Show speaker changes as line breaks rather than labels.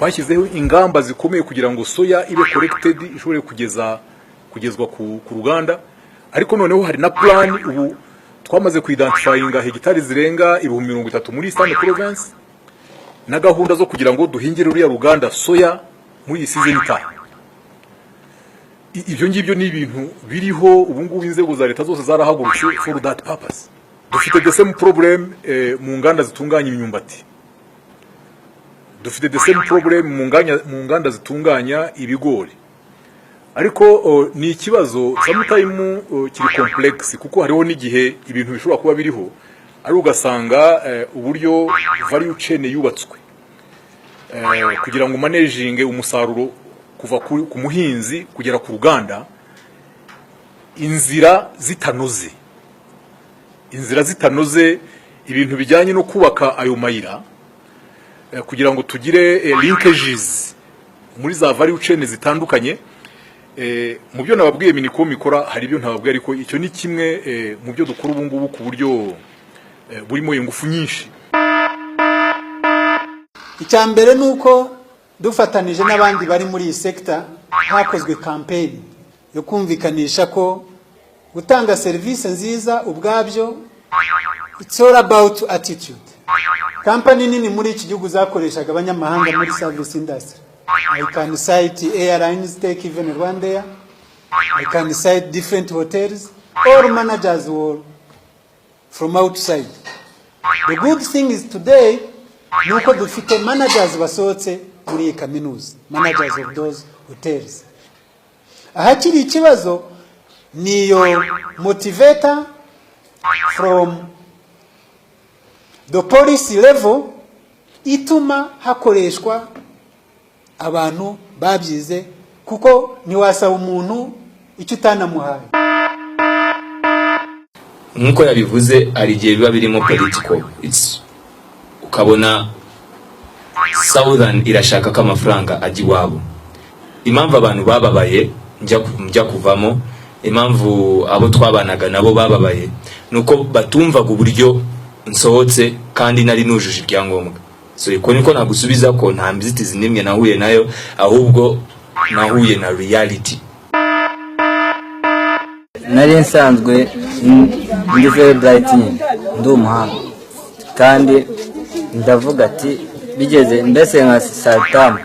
twashyizeho ingamba zikomeye kugira ngo soya ibe collected ishobore kugezwa ku ruganda, ariko noneho hari na plan ubu twamaze kuidentifyinga hegitari zirenga 30,000 muri Eastern Province na gahunda zo kugira ngo duhingire uriya ruganda soya muri iyi season itaha. Ibyo ngibyo ni ibintu biriho ubu ngubu inzego za leta zose zarahagurutse for that purpose. Dufite the same problem mu nganda zitunganya imyumbati, dufite the same problem mu nganda zitunganya ibigori, ariko ni ikibazo sometimes kiri complex kuko hariho n'igihe ibintu bishobora kuba biriho ari ugasanga uburyo value chain yubatswe kugira ngo managing umusaruro kuva ku muhinzi kugera ku ruganda, inzira zitanoze ibintu bijyanye no kubaka ayo mayira kugira ngo tugire linkages muri za value chain zitandukanye. Mu byo nababwiye Minicom ikora hari ibyo ntababwiye, ariko icyo ni kimwe mu byo dukora ubu ngubu ku buryo burimo ingufu nyinshi.
Icyambere nuko dufatanije n'abandi bari muri iyi sector hakozwe campaign yo kumvikanisha ko gutanga service nziza ubwabyo it's all about attitude. Company nini muri iki gihugu zakoreshaga abanyamahanga muri service industry. I can cite airlines, take even Rwanda. I can cite different hotels. All managers were from outside. The good thing is today, nuko dufite managers basohotse muri kaminuza, managers of those hotels. Ahakiri ikibazo niyo motivator from the policy level ituma hakoreshwa abantu babyize, kuko niwasaba umuntu icyo utanamuhaye.
Nkuko yabivuze ari gihe biba birimo political, ukabona Southern irashaka ko amafaranga ajya iwabo. Impamvu abantu bababaye njya kuvamo, impamvu abo twabanaga nabo bababaye nuko batumvaga uburyo nsohotse kandi nari nujuje ibyangombwa. So iko niko nagusubiza ko nta mbizitizi nimwe nahuye nayo, ahubwo nahuye na reality.
Nari nsanzwe ndi very bright, ndi umuhanga, kandi ndavuga ati bigeze mbese nka Satamu